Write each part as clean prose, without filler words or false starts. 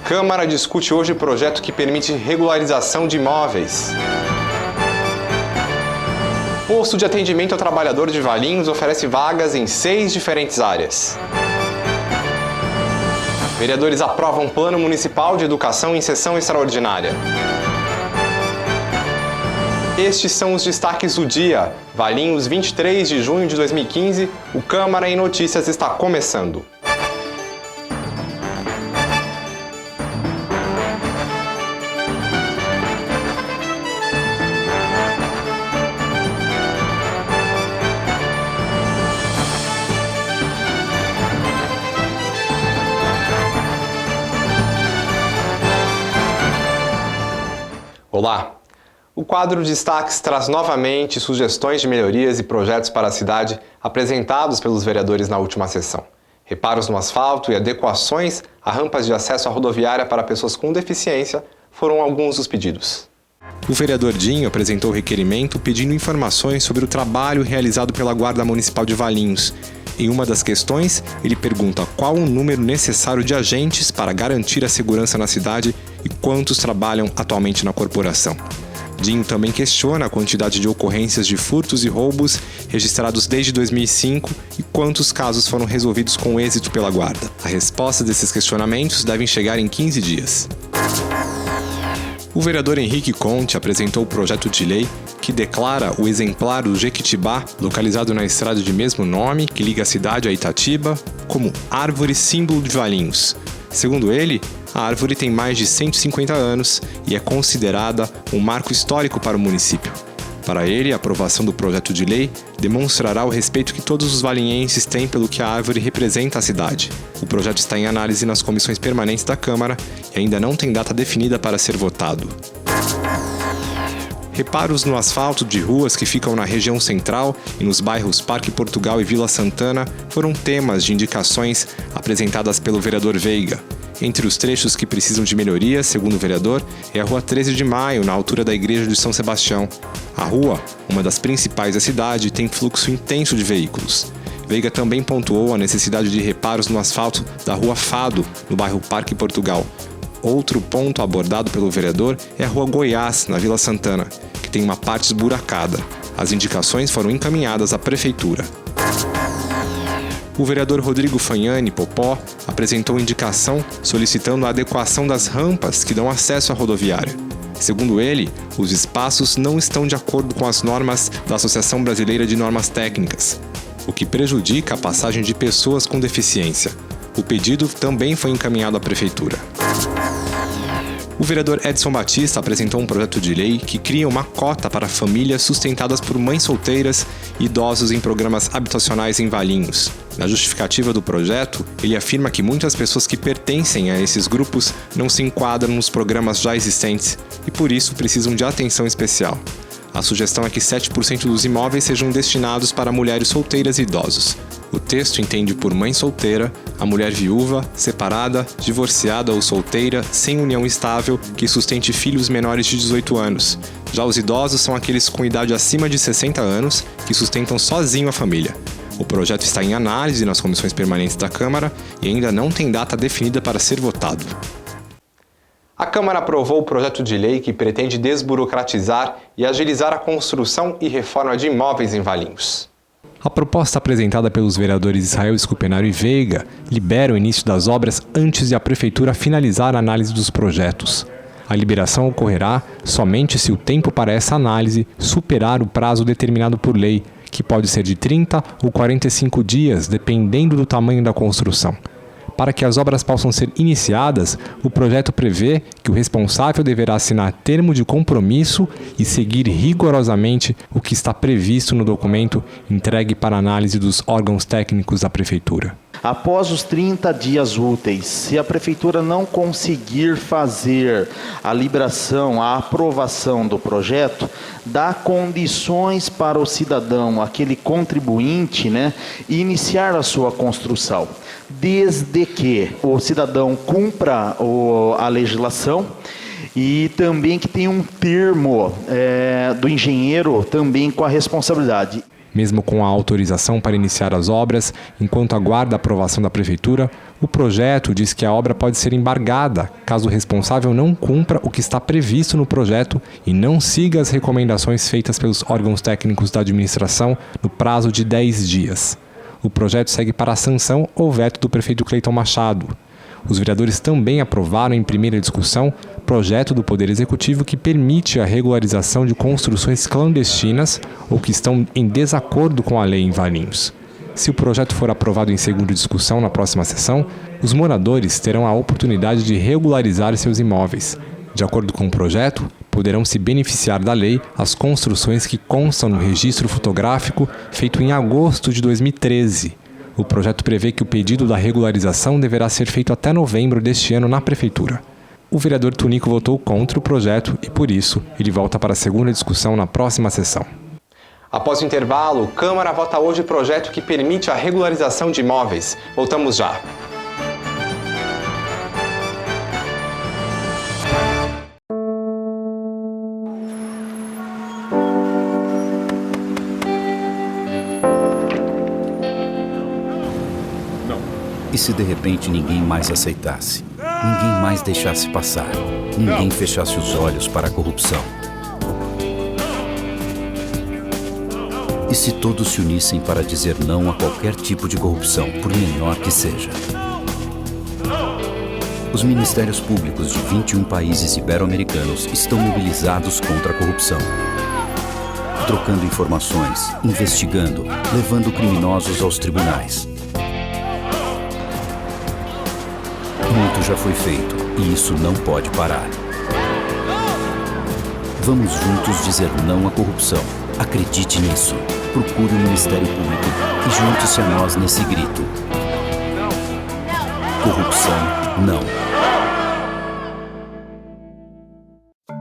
Câmara discute hoje projeto que permite regularização de imóveis. Posto de atendimento ao trabalhador de Valinhos oferece vagas em 6 diferentes áreas. Vereadores aprovam Plano Municipal de Educação em sessão extraordinária. Estes são os destaques do dia. Valinhos, 23 de junho de 2015, o Câmara em Notícias está começando. Olá! O quadro de destaques traz novamente sugestões de melhorias e projetos para a cidade apresentados pelos vereadores na última sessão. Reparos no asfalto e adequações a rampas de acesso à rodoviária para pessoas com deficiência foram alguns dos pedidos. O vereador Dinho apresentou o requerimento pedindo informações sobre o trabalho realizado pela Guarda Municipal de Valinhos. Em uma das questões, ele pergunta qual o número necessário de agentes para garantir a segurança na cidade e quantos trabalham atualmente na corporação. Dinho também questiona a quantidade de ocorrências de furtos e roubos registrados desde 2005 e quantos casos foram resolvidos com êxito pela Guarda. A resposta desses questionamentos devem chegar em 15 dias. O vereador Henrique Conte apresentou o projeto de lei que declara o exemplar do Jequitibá, localizado na estrada de mesmo nome, que liga a cidade a Itatiba, como árvore símbolo de Valinhos. Segundo ele, a árvore tem mais de 150 anos e é considerada um marco histórico para o município. Para ele, a aprovação do projeto de lei demonstrará o respeito que todos os valinhenses têm pelo que a árvore representa à cidade. O projeto está em análise nas comissões permanentes da Câmara e ainda não tem data definida para ser votado. Reparos no asfalto de ruas que ficam na região central e nos bairros Parque Portugal e Vila Santana foram temas de indicações apresentadas pelo vereador Veiga. Entre os trechos que precisam de melhoria, segundo o vereador, é a Rua 13 de Maio, na altura da Igreja de São Sebastião. A rua, uma das principais da cidade, tem fluxo intenso de veículos. Veiga também pontuou a necessidade de reparos no asfalto da Rua Fado, no bairro Parque Portugal. Outro ponto abordado pelo vereador é a Rua Goiás, na Vila Santana, que tem uma parte esburacada. As indicações foram encaminhadas à Prefeitura. O vereador Rodrigo Fagnani Popó apresentou indicação solicitando a adequação das rampas que dão acesso à rodoviária. Segundo ele, os espaços não estão de acordo com as normas da Associação Brasileira de Normas Técnicas, o que prejudica a passagem de pessoas com deficiência. O pedido também foi encaminhado à Prefeitura. O vereador Edson Batista apresentou um projeto de lei que cria uma cota para famílias sustentadas por mães solteiras e idosos em programas habitacionais em Valinhos. Na justificativa do projeto, ele afirma que muitas pessoas que pertencem a esses grupos não se enquadram nos programas já existentes e, por isso, precisam de atenção especial. A sugestão é que 7% dos imóveis sejam destinados para mulheres solteiras e idosos. O texto entende por mãe solteira a mulher viúva, separada, divorciada ou solteira, sem união estável, que sustente filhos menores de 18 anos. Já os idosos são aqueles com idade acima de 60 anos, que sustentam sozinho a família. O projeto está em análise nas comissões permanentes da Câmara e ainda não tem data definida para ser votado. A Câmara aprovou o projeto de lei que pretende desburocratizar e agilizar a construção e reforma de imóveis em Valinhos. A proposta apresentada pelos vereadores Israel Scupenaro e Veiga libera o início das obras antes de a Prefeitura finalizar a análise dos projetos. A liberação ocorrerá somente se o tempo para essa análise superar o prazo determinado por lei, que pode ser de 30 ou 45 dias, dependendo do tamanho da construção. Para que as obras possam ser iniciadas, o projeto prevê que o responsável deverá assinar termo de compromisso e seguir rigorosamente o que está previsto no documento entregue para análise dos órgãos técnicos da Prefeitura. Após os 30 dias úteis, se a Prefeitura não conseguir fazer a liberação, a aprovação do projeto, dá condições para o cidadão, aquele contribuinte, iniciar a sua construção, desde que o cidadão cumpra a legislação e também que tenha um termo do engenheiro também com a responsabilidade. Mesmo com a autorização para iniciar as obras, enquanto aguarda a aprovação da Prefeitura, o projeto diz que a obra pode ser embargada caso o responsável não cumpra o que está previsto no projeto e não siga as recomendações feitas pelos órgãos técnicos da administração no prazo de 10 dias. O projeto segue para a sanção ou veto do prefeito Cleiton Machado. Os vereadores também aprovaram em primeira discussão projeto do Poder Executivo que permite a regularização de construções clandestinas ou que estão em desacordo com a lei em Valinhos. Se o projeto for aprovado em segunda discussão na próxima sessão, os moradores terão a oportunidade de regularizar seus imóveis. De acordo com o projeto, poderão se beneficiar da lei as construções que constam no registro fotográfico feito em agosto de 2013. O projeto prevê que o pedido da regularização deverá ser feito até novembro deste ano na Prefeitura. O vereador Tunico votou contra o projeto e, por isso, ele volta para a segunda discussão na próxima sessão. Após o intervalo, a Câmara vota hoje o projeto que permite a regularização de imóveis. Voltamos já. E se de repente ninguém mais aceitasse? Ninguém mais deixasse passar? Ninguém fechasse os olhos para a corrupção? E se todos se unissem para dizer não a qualquer tipo de corrupção, por menor que seja? Os ministérios públicos de 21 países ibero-americanos estão mobilizados contra a corrupção. Trocando informações, investigando, levando criminosos aos tribunais. Muito já foi feito e isso não pode parar. Vamos juntos dizer não à corrupção. Acredite nisso. Procure o Ministério Público e junte-se a nós nesse grito. Corrupção, não.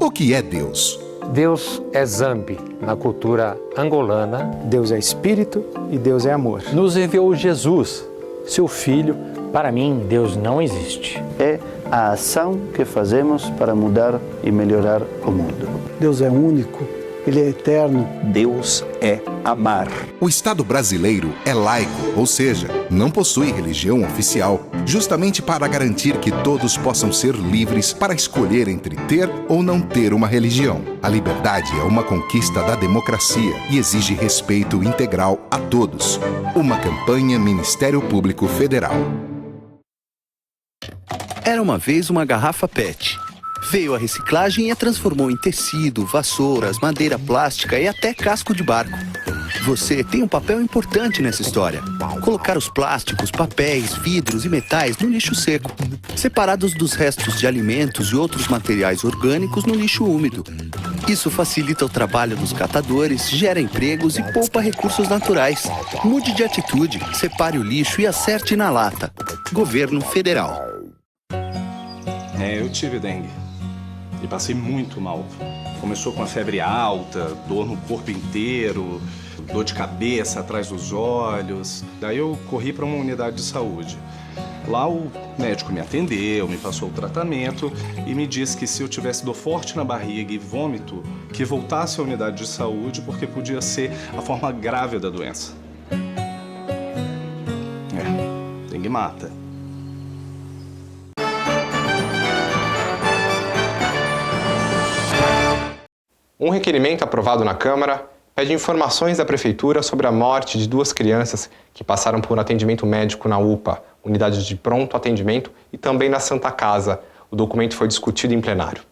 O que é Deus? Deus é Zambi, na cultura angolana. Deus é espírito e Deus é amor. Nos enviou Jesus, seu Filho. Para mim, Deus não existe. É a ação que fazemos para mudar e melhorar o mundo. Deus é único, Ele é eterno. Deus é amar. O Estado brasileiro é laico, ou seja, não possui religião oficial, justamente para garantir que todos possam ser livres para escolher entre ter ou não ter uma religião. A liberdade é uma conquista da democracia e exige respeito integral a todos. Uma campanha Ministério Público Federal. Era uma vez uma garrafa PET. Veio a reciclagem e a transformou em tecido, vassouras, madeira plástica e até casco de barco. Você tem um papel importante nessa história. Colocar os plásticos, papéis, vidros e metais no lixo seco, separados dos restos de alimentos e outros materiais orgânicos no lixo úmido. Isso facilita o trabalho dos catadores, gera empregos e poupa recursos naturais. Mude de atitude, separe o lixo e acerte na lata. Governo Federal. Eu tive dengue e passei muito mal. Começou com a febre alta, dor no corpo inteiro, dor de cabeça atrás dos olhos. Daí eu corri para uma unidade de saúde. Lá o médico me atendeu, me passou o tratamento e me disse que se eu tivesse dor forte na barriga e vômito, que voltasse à unidade de saúde porque podia ser a forma grave da doença. Dengue mata. Um requerimento aprovado na Câmara pede informações da Prefeitura sobre a morte de 2 crianças que passaram por atendimento médico na UPA, Unidade de Pronto Atendimento, e também na Santa Casa. O documento foi discutido em plenário.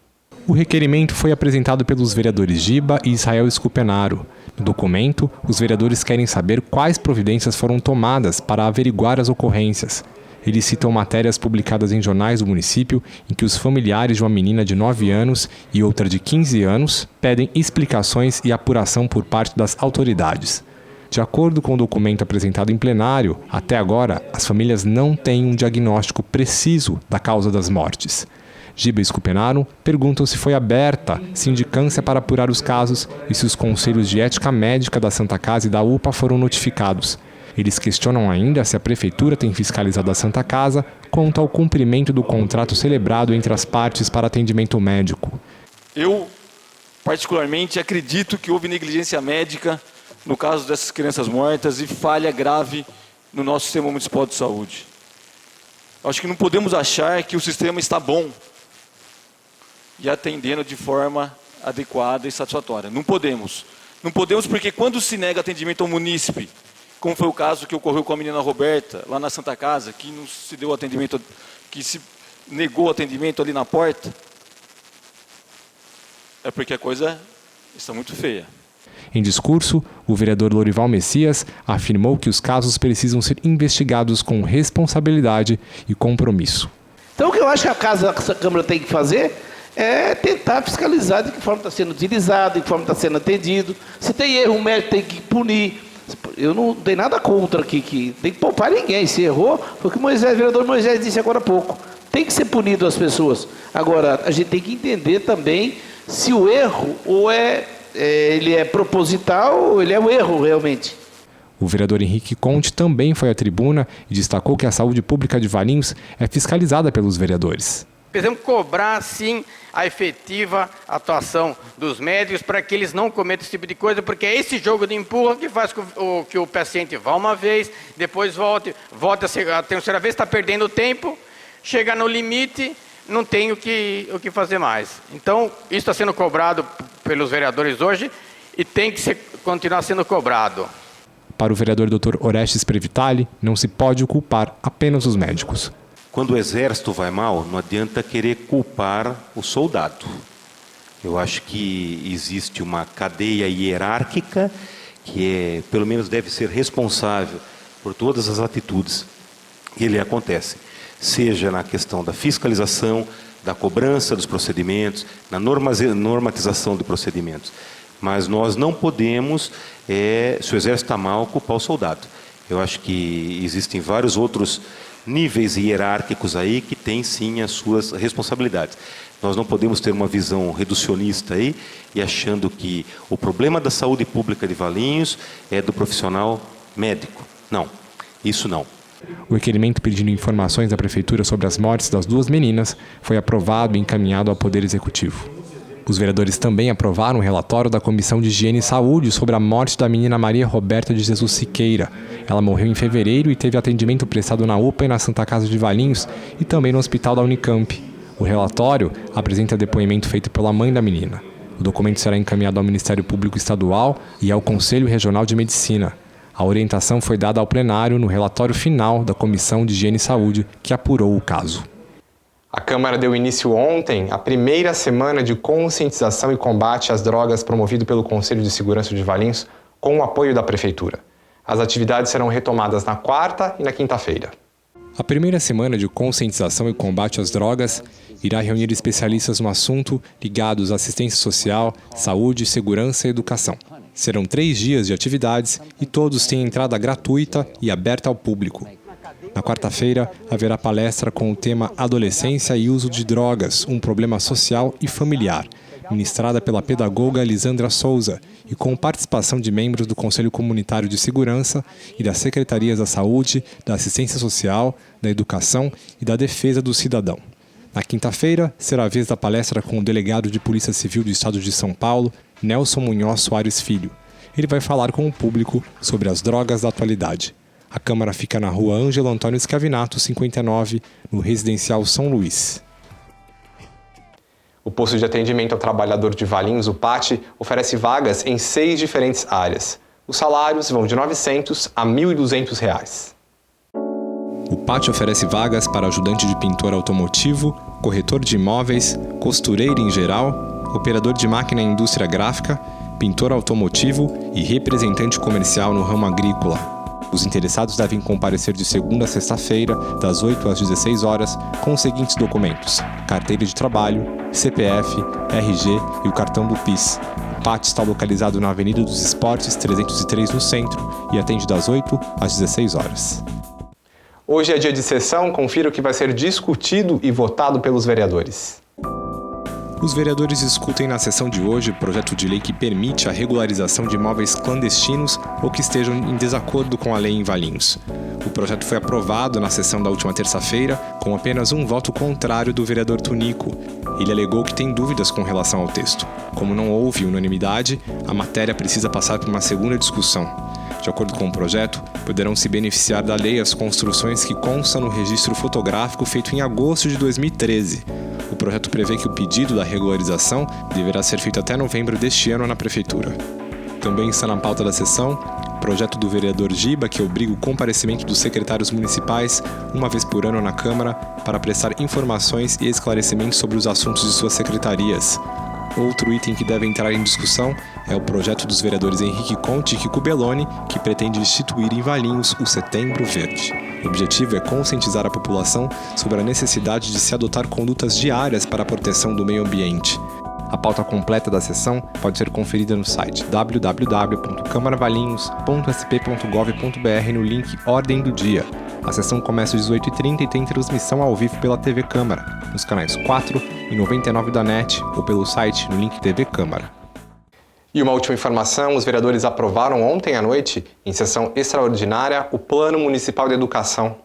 O requerimento foi apresentado pelos vereadores Giba e Israel Scupenaro. No documento, os vereadores querem saber quais providências foram tomadas para averiguar as ocorrências. Eles citam matérias publicadas em jornais do município em que os familiares de uma menina de 9 anos e outra de 15 anos pedem explicações e apuração por parte das autoridades. De acordo com o documento apresentado em plenário, até agora, as famílias não têm um diagnóstico preciso da causa das mortes. Giba e Scupenaro perguntam se foi aberta sindicância para apurar os casos e se os conselhos de ética médica da Santa Casa e da UPA foram notificados. Eles questionam ainda se a Prefeitura tem fiscalizado a Santa Casa quanto ao cumprimento do contrato celebrado entre as partes para atendimento médico. Eu, particularmente, acredito que houve negligência médica no caso dessas crianças mortas e falha grave no nosso sistema municipal de saúde. Acho que não podemos achar que o sistema está bom e atendendo de forma adequada e satisfatória. Não podemos. Não podemos porque quando se nega atendimento ao munícipe, como foi o caso que ocorreu com a menina Roberta, lá na Santa Casa, que não se deu atendimento, que se negou atendimento ali na porta, é porque a coisa está muito feia. Em discurso, o vereador Lorival Messias afirmou que os casos precisam ser investigados com responsabilidade e compromisso. Então, o que eu acho que a Câmara tem que fazer é tentar fiscalizar de que forma está sendo utilizado, de que forma está sendo atendido. Se tem erro, o médico tem que punir. Eu não tenho nada contra aqui, que tem que poupar ninguém. Se errou, foi o que o vereador Moisés disse agora há pouco. Tem que ser punido as pessoas. Agora, a gente tem que entender também se o erro ou ele é proposital ou ele é um erro realmente. O vereador Henrique Conte também foi à tribuna e destacou que a saúde pública de Valinhos é fiscalizada pelos vereadores. Precisamos cobrar, sim, a efetiva atuação dos médicos para que eles não cometam esse tipo de coisa, porque é esse jogo de empurra que faz com que o paciente vá uma vez, depois volte a terceira vez, está perdendo tempo, chega no limite, não tem o que fazer mais. Então, isso está sendo cobrado pelos vereadores hoje e tem que continuar sendo cobrado. Para o vereador Dr. Orestes Previtali, não se pode culpar apenas os médicos. Quando o exército vai mal, não adianta querer culpar o soldado. Eu acho que existe uma cadeia hierárquica que pelo menos deve ser responsável por todas as atitudes que lhe acontecem. Seja na questão da fiscalização, da cobrança dos procedimentos, na normatização de procedimentos. Mas nós não podemos, se o exército está mal, culpar o soldado. Eu acho que existem vários outros níveis hierárquicos aí que têm sim as suas responsabilidades. Nós não podemos ter uma visão reducionista aí e achando que o problema da saúde pública de Valinhos é do profissional médico. Não, isso não. O requerimento pedindo informações da Prefeitura sobre as mortes das duas meninas foi aprovado e encaminhado ao Poder Executivo. Os vereadores também aprovaram o relatório da Comissão de Higiene e Saúde sobre a morte da menina Maria Roberta de Jesus Siqueira. Ela morreu em fevereiro e teve atendimento prestado na UPA e na Santa Casa de Valinhos e também no Hospital da Unicamp. O relatório apresenta depoimento feito pela mãe da menina. O documento será encaminhado ao Ministério Público Estadual e ao Conselho Regional de Medicina. A orientação foi dada ao plenário no relatório final da Comissão de Higiene e Saúde, que apurou o caso. A Câmara deu início ontem à primeira semana de conscientização e combate às drogas promovido pelo Conselho de Segurança de Valinhos com o apoio da Prefeitura. As atividades serão retomadas na quarta e na quinta-feira. A primeira semana de conscientização e combate às drogas irá reunir especialistas no assunto ligados à assistência social, saúde, segurança e educação. Serão 3 dias de atividades e todos têm entrada gratuita e aberta ao público. Na quarta-feira, haverá palestra com o tema Adolescência e Uso de Drogas, um problema social e familiar, ministrada pela pedagoga Lisandra Souza e com participação de membros do Conselho Comunitário de Segurança e das Secretarias da Saúde, da Assistência Social, da Educação e da Defesa do Cidadão. Na quinta-feira, será a vez da palestra com o delegado de Polícia Civil do Estado de São Paulo, Nelson Munhoz Soares Filho. Ele vai falar com o público sobre as drogas da atualidade. A Câmara fica na rua Ângelo Antônio Scavinato, 59, no Residencial São Luís. O posto de atendimento ao trabalhador de Valinhos, o PAT, oferece vagas em 6 diferentes áreas. Os salários vão de R$ 900 a R$ 1.200. O PAT oferece vagas para ajudante de pintor automotivo, corretor de imóveis, costureiro em geral, operador de máquina em indústria gráfica, pintor automotivo e representante comercial no ramo agrícola. Os interessados devem comparecer de segunda a sexta-feira, das 8 às 16 horas, com os seguintes documentos: carteira de trabalho, CPF, RG e o cartão do PIS. O PAT está localizado na Avenida dos Esportes, 303, no centro, e atende das 8 às 16 horas. Hoje é dia de sessão, confira o que vai ser discutido e votado pelos vereadores. Os vereadores discutem na sessão de hoje o projeto de lei que permite a regularização de imóveis clandestinos ou que estejam em desacordo com a lei em Valinhos. O projeto foi aprovado na sessão da última terça-feira, com apenas um voto contrário do vereador Tunico. Ele alegou que tem dúvidas com relação ao texto. Como não houve unanimidade, a matéria precisa passar por uma segunda discussão. De acordo com o projeto, poderão se beneficiar da lei as construções que constam no registro fotográfico feito em agosto de 2013. O projeto prevê que o pedido da regularização deverá ser feito até novembro deste ano na Prefeitura. Também está na pauta da sessão o projeto do vereador Giba, que obriga o comparecimento dos secretários municipais uma vez por ano na Câmara para prestar informações e esclarecimentos sobre os assuntos de suas secretarias. Outro item que deve entrar em discussão é o projeto dos vereadores Henrique Conte e Kiko Belloni, que pretende instituir em Valinhos o Setembro Verde. O objetivo é conscientizar a população sobre a necessidade de se adotar condutas diárias para a proteção do meio ambiente. A pauta completa da sessão pode ser conferida no site www.câmaravalinhos.sp.gov.br no link Ordem do Dia. A sessão começa às 18h30 e tem transmissão ao vivo pela TV Câmara, nos canais 4 e 99 da NET ou pelo site no link TV Câmara. E uma última informação, os vereadores aprovaram ontem à noite, em sessão extraordinária, o Plano Municipal de Educação.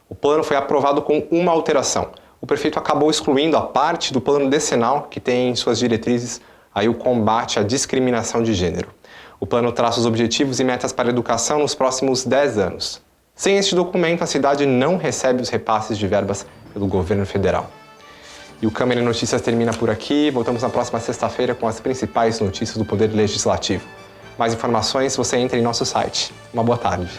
O plano foi aprovado com uma alteração. O prefeito acabou excluindo a parte do plano decenal que tem em suas diretrizes aí o combate à discriminação de gênero. O plano traça os objetivos e metas para a educação nos próximos 10 anos. Sem este documento, a cidade não recebe os repasses de verbas pelo governo federal. E o Câmara Notícias termina por aqui. Voltamos na próxima sexta-feira com as principais notícias do Poder Legislativo. Mais informações, você entra em nosso site. Uma boa tarde.